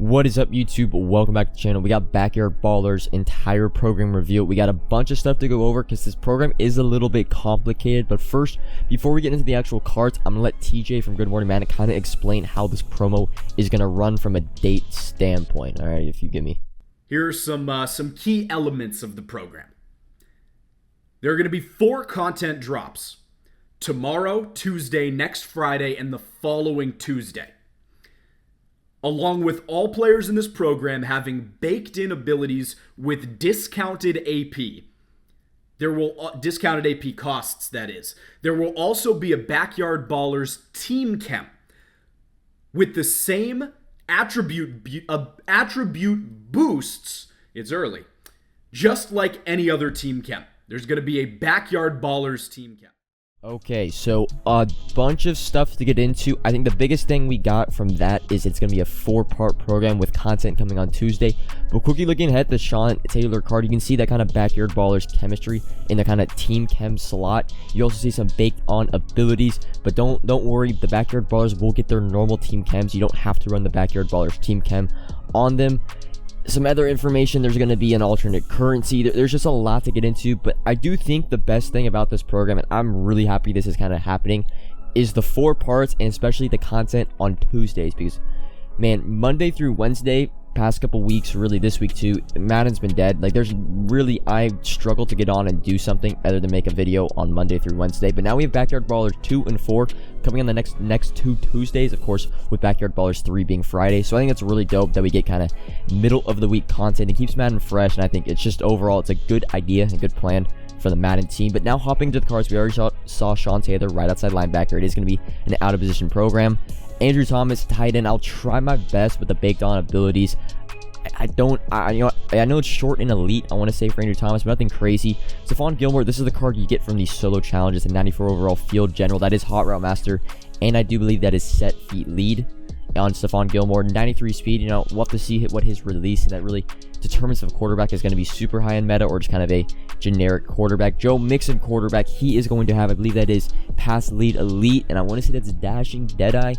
What is up, YouTube? Welcome back to the channel. We got Backyard Ballers entire program review. We got a bunch of stuff to go over because this program is a little bit complicated. But first, before we get into the actual cards, I'm gonna let TJ from Good Morning Madden kind of explain how this promo is gonna run from a date standpoint. All right, if you give me. Here are some key elements of the program. There are going to be 4 content drops: tomorrow, Tuesday, next Friday, and the following Tuesday. Along with all players in this program having baked-in abilities with discounted AP. Discounted AP costs, that is. There will also be a Backyard Ballers team chem with the same attribute boosts. It's early. Just like any other team chem. There's going to be a Backyard Ballers team chem. Okay, so a bunch of stuff to get into. I think the biggest thing we got from that is it's going to be a 4-part program with content coming on Tuesday. But quickly looking ahead, the Sean Taylor card, you can see that kind of Backyard Ballers chemistry in the kind of team chem slot. You also see some baked on abilities, but don't worry, the Backyard Ballers will get their normal team chems. You don't have to run the Backyard Ballers team chem on them. Some other information, there's going to be an alternate currency. There's just a lot to get into, but I do think the best thing about this program, and I'm really happy this is kind of happening, is the 4 parts and especially the content on Tuesdays, because man, Monday through Wednesday, past couple weeks, really this week too, Madden's been dead. Like I struggle to get on and do something other than make a video on Monday through Wednesday. But now we have Backyard Ballers 2 and 4 coming on the next 2 Tuesdays, of course, with Backyard Ballers 3 being Friday. So I think it's really dope that we get kind of middle of the week content. It keeps Madden fresh, and I think it's just overall it's a good idea and a good plan for the Madden team. But now hopping to the cards, we already saw Sean Taylor right outside linebacker. It is going to be an out of position program. Andrew Thomas, tight end. I'll try my best with the baked on abilities. I know it's short and elite, I want to say, for Andrew Thomas, but nothing crazy. Staphon Gilmore, this is the card you get from these solo challenges. A 94 overall field general. That is hot route master, and I do believe that is set feet lead on Staphon Gilmore. 93 speed. We'll have to see what his release, and that really determines if a quarterback is going to be super high in meta or just kind of a generic quarterback. Joe Mixon quarterback, he is going to have, I believe that is pass lead elite, and I want to say that's dashing deadeye.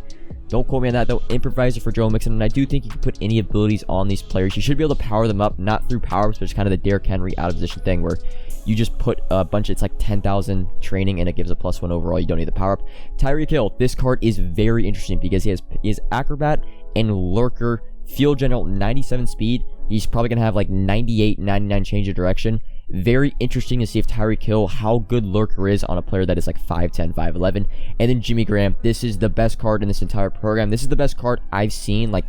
Don't quote me on that though. Improviser for Joe Mixon, and I do think you can put any abilities on these players. You should be able to power them up, not through power-ups, but just kind of the Derrick Henry out of position thing where you just put a bunch, it's like 10,000 training and it gives a +1 overall. You don't need the power-up. Tyreek Hill, this card is very interesting because he has Acrobat and Lurker, Field General, 97 speed. He's probably going to have like 98, 99 change of direction. Very interesting to see if Tyreek Hill, how good Lurker is on a player that is like 5'10", 5'11". And then Jimmy Graham, this is the best card in this entire program. This is the best card I've seen like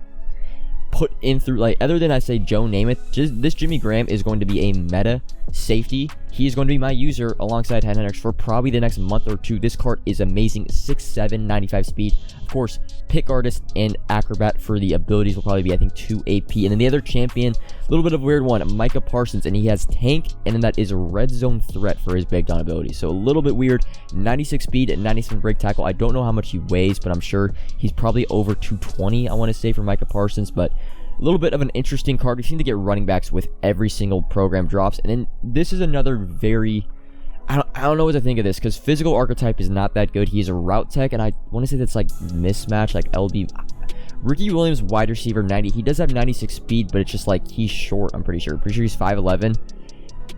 put in through, like, other than I say Joe Namath, just this Jimmy Graham is going to be a meta safety. He is going to be my user alongside Hendricks for probably the next month or 2. This card is amazing. 6'7", 95 speed. Of course, Pick Artist and Acrobat for the abilities will probably be, I think, 2 AP. And then the other champion, a little bit of a weird one, Micah Parsons, and he has Tank, and then that is a red zone threat for his baked on ability. So a little bit weird. 96 speed and 97 break tackle. I don't know how much he weighs, but I'm sure he's probably over 220, I want to say, for Micah Parsons. But a little bit of an interesting card. We seem to get running backs with every single program drops. And then this is another very, I don't know what to think of this, because physical archetype is not that good. He is a route tech, and I want to say that's like mismatch, like LB. Ricky Williams, wide receiver, 90. He does have 96 speed, but it's just like he's short, I'm pretty sure. Pretty sure he's 5'11".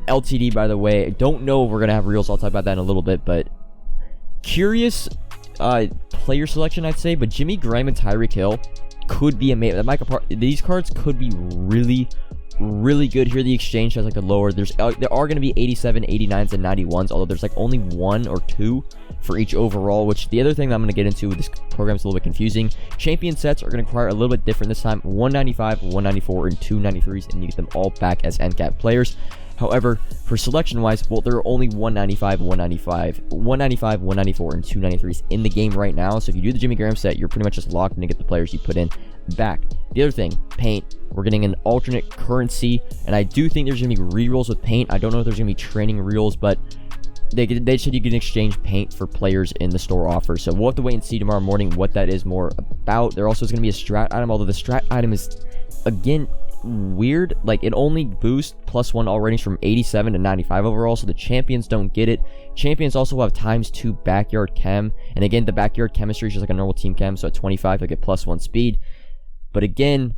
LTD, by the way. I don't know if we're going to have Reels. I'll talk about that in a little bit, but curious player selection, I'd say. But Jimmy Graham and Tyreek Hill could be amazing. These cards could be really good. Here the exchange has like the lower, there are going to be 87, 89s, and 91s, although there's like only 1 or 2 for each overall. Which the other thing that I'm going to get into with this program is a little bit confusing. Champion sets are going to require a little bit different this time: 195, 194, and 293s, and you get them all back as NCAP players. However, for selection wise, well, there are only 195, 194, and 293s in the game right now. So if you do the Jimmy Graham set, you're pretty much just locked in to get the players you put in back. The other thing, paint. We're getting an alternate currency, and I do think there's going to be rerolls with paint. I don't know if there's going to be training rerolls, but they said you can exchange paint for players in the store offer. So we'll have to wait and see tomorrow morning what that is more about. There also is going to be a strat item, although the strat item is, again, weird. Like, it only boosts +1 all ratings from 87 to 95 overall, so the champions don't get it. Champions also have ×2 backyard chem, and again, the backyard chemistry is just like a normal team chem, so at 25 you'll get +1 speed. But again,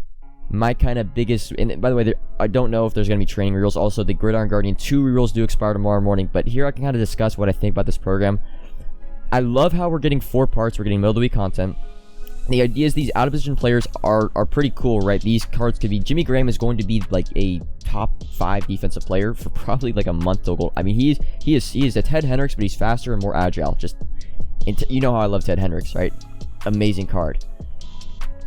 my kind of biggest, and by the way, I don't know if there's going to be training rerolls. Also, the Gridiron Guardian 2 rerolls do expire tomorrow morning, but here I can kind of discuss what I think about this program. I love how we're getting 4 parts, we're getting middle of the week content. The idea is these out-of-position players are pretty cool, right? These cards could be, Jimmy Graham is going to be like a top 5 defensive player for probably like a month to go. I mean, he is a Ted Hendricks, but he's faster and more agile. Just, you know how I love Ted Hendricks, right? Amazing card.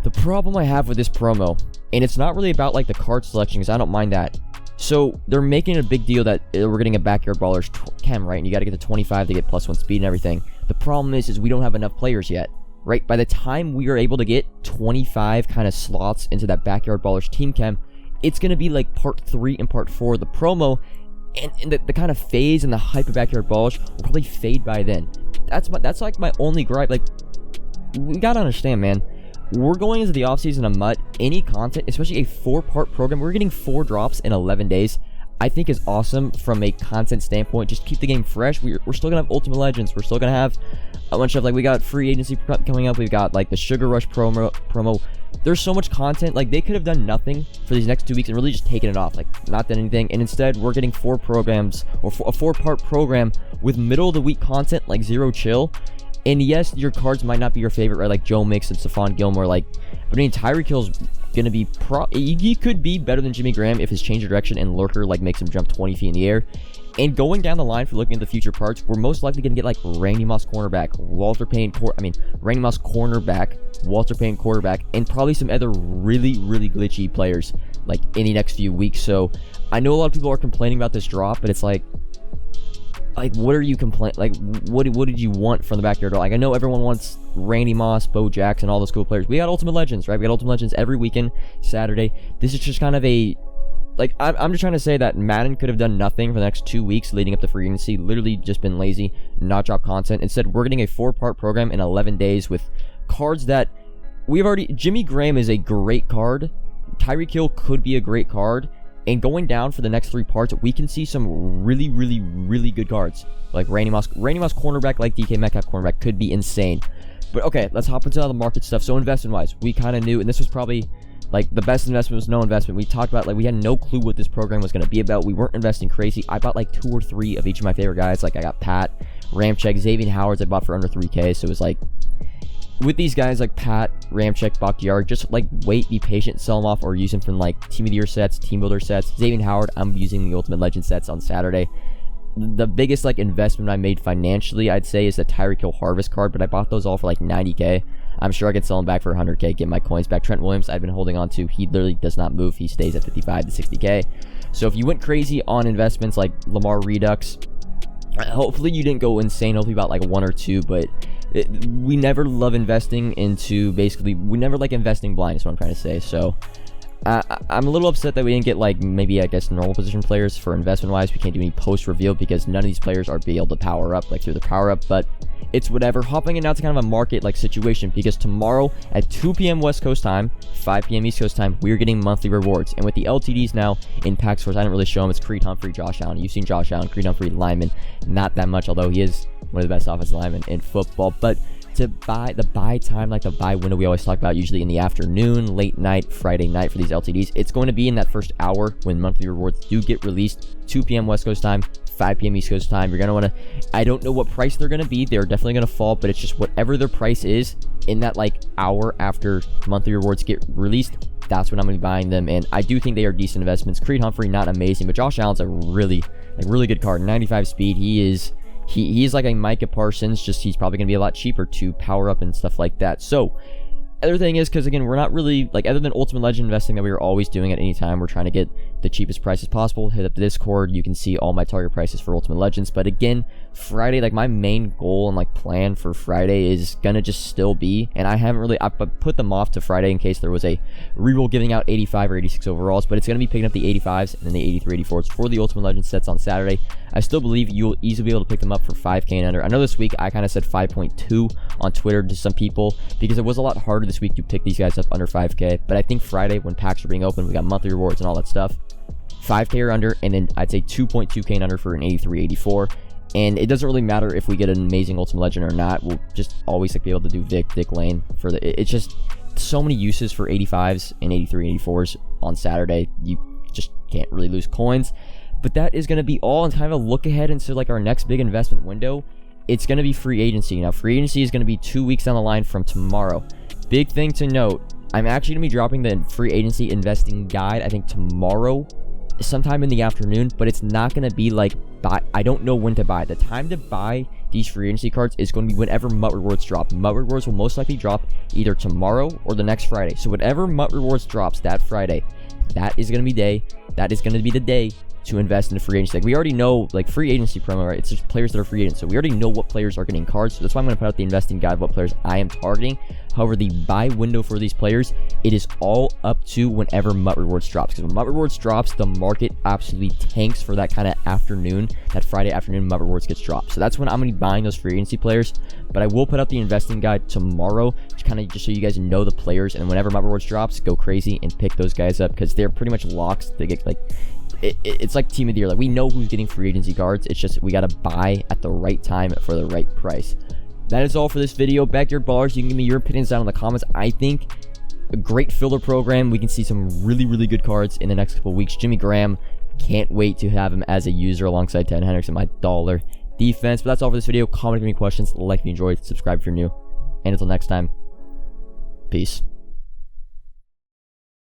The problem I have with this promo, and it's not really about like the card selection, because I don't mind that. So they're making a big deal that we're getting a backyard baller's chem, right? And you got to get to 25 to get +1 speed and everything. The problem is we don't have enough players yet, right? By the time we are able to get 25 kind of slots into that backyard baller's team chem, it's going to be like part 3 and part 4 of the promo, and the kind of phase and the hype of backyard ballers will probably fade by then. That's like my only gripe. Like, we got to understand, man. We're going into the offseason a mutt. Any content, especially a 4-part program, we're getting 4 drops in 11 days, I think is awesome from a content standpoint. Just keep the game fresh. We're still going to have Ultimate Legends. We're still going to have a bunch of, like, we got free agency coming up. We've got, like, the Sugar Rush promo. There's so much content. Like, they could have done nothing for these next 2 weeks and really just taken it off. Like, not done anything. And instead, we're getting 4 programs, or a 4-part program with middle-of-the-week content, like Zero Chill. And yes, your cards might not be your favorite, right? Like Joe Mix and Staphon Gilmore. Like, but I mean, Tyreek Hill's gonna be he could be better than Jimmy Graham if his change of direction and lurker like makes him jump 20 feet in the air. And going down the line, for looking at the future parts, we're most likely gonna get like Randy Moss cornerback, Randy Moss cornerback, Walter Payton quarterback, and probably some other really glitchy players like in the next few weeks. So I know a lot of people are complaining about this drop, but it's like, what are you complaining? Like, what did you want from the backyard? Like, I know everyone wants Randy Moss, Bo Jackson, all those cool players. We got Ultimate Legends, right? We got Ultimate Legends every weekend, Saturday. This is just kind of a, like, I'm just trying to say that Madden could have done nothing for the next 2 weeks leading up to free agency. Literally just been lazy, not drop content. Instead, we're getting a 4-part program in 11 days with cards that we've already. Jimmy Graham is a great card. Tyreek Hill could be a great card. And going down for the next 3 parts, we can see some really good cards. Like Randy Moss cornerback, like DK Metcalf cornerback, could be insane. But okay, let's hop into all the market stuff. So investment-wise, we kind of knew, and this was probably, like, the best investment was no investment. We talked about, like, we had no clue what this program was going to be about. We weren't investing crazy. I bought, like, 2 or 3 of each of my favorite guys. Like, I got Pat, Ramczyk, Xavier Howard's I bought for under 3K. So it was like, with these guys like Pat, Ramczyk, Bakhtiari, just like wait, be patient, sell them off, or use them from like Team of the Year sets, Team Builder sets. Xavier Howard, I'm using the Ultimate Legend sets on Saturday. The biggest like investment I made financially, I'd say, is the Tyreek Hill Harvest card, but I bought those all for like 90K. I'm sure I could sell them back for 100K, get my coins back. Trent Williams, I've been holding on to. He literally does not move. He stays at 55 to 60K. So if you went crazy on investments like Lamar Redux, hopefully you didn't go insane. Hopefully about like 1 or 2, but we never love investing into, basically, we never like investing blind is what I'm trying to say. So I'm a little upset that we didn't get like maybe I guess normal position players for investment wise. We can't do any post reveal because none of these players are be able to power up like through the power up, but it's whatever. Hopping in now to kind of a market like situation, because tomorrow at 2 p.m. West Coast time, 5 p.m. East Coast time, we're getting monthly rewards. And with the LTDs now in pack source, I didn't really show them. It's Creed Humphrey, Josh Allen. You've seen Josh Allen, Creed Humphrey, lineman, not that much, although he is one of the best offensive linemen in football. But to buy the buy time, like the buy window we always talk about, usually in the afternoon, late night, Friday night for these LTDs, it's going to be in that first hour when monthly rewards do get released. 2 p.m. West Coast time, 5 p.m. East Coast time. You're going to want to, I don't know what price they're going to be. They're definitely going to fall, but it's just whatever their price is in that like hour after monthly rewards get released. That's when I'm going to be buying them, and I do think they are decent investments. Creed Humphrey, not amazing, but Josh Allen's a really good card. 95 speed. He's like a Micah Parsons, just he's probably going to be a lot cheaper to power up and stuff like that. So, other thing is, because again, we're not really, like, other than Ultimate Legend investing that we are always doing at any time, we're trying to get the cheapest prices possible. Hit up the Discord, you can see all my target prices for Ultimate Legends. But again, Friday, like, my main goal and like plan for Friday is gonna just still be, and I haven't really, I put them off to Friday in case there was a reroll giving out 85 or 86 overalls, but it's gonna be picking up the 85s and then the 83, 84s for the Ultimate Legend sets on Saturday. I still believe you'll easily be able to pick them up for 5K and under. I know this week I kind of said 5.2 on Twitter to some people because it was a lot harder this week to pick these guys up under 5K, but I think Friday when packs are being open, we got monthly rewards and all that stuff, 5K or under, and then I'd say 2.2K and under for an 83, 84. And it doesn't really matter if we get an amazing Ultimate Legend or not. We'll just always like be able to do Vic Lane for the. It's just so many uses for 85s and 83 and 84s on Saturday. You just can't really lose coins. But that is going to be all, and kind of a look ahead into like our next big investment window. It's going to be free agency. Now, free agency is going to be 2 weeks down the line from tomorrow. Big thing to note, I'm actually going to be dropping the free agency investing guide, I think tomorrow, sometime in the afternoon, but it's not going to be like, I don't know when to buy. The time to buy these free agency cards is going to be whenever MUT Rewards drop. MUT Rewards will most likely drop either tomorrow or the next Friday. So whatever MUT Rewards drops that Friday, that is going to be the day to invest in the free agency. Like, we already know, like, free agency promo, right? It's just players that are free agents. So we already know what players are getting cards. So that's why I'm going to put out the investing guide of what players I am targeting. However, the buy window for these players, it is all up to whenever MUT Rewards drops. Because when MUT Rewards drops, the market absolutely tanks for that kind of afternoon. That Friday afternoon, MUT Rewards gets dropped. So that's when I'm going to be buying those free agency players. But I will put out the investing guide tomorrow, just so you guys know the players. And whenever MUT Rewards drops, go crazy and pick those guys up, because they're pretty much locks. They get, like, it's like team of the year. Like, we know who's getting free agency cards. It's just we got to buy at the right time for the right price. That is all for this video. Backyard Ballers, you can give me your opinions down in the comments. I think a great filler program. We can see some really, really good cards in the next couple of weeks. Jimmy Graham, can't wait to have him as a user alongside Ted Hendricks in my dollar defense. But that's all for this video. Comment if you have any questions. Like if you enjoyed. Subscribe if you're new. And until next time, peace.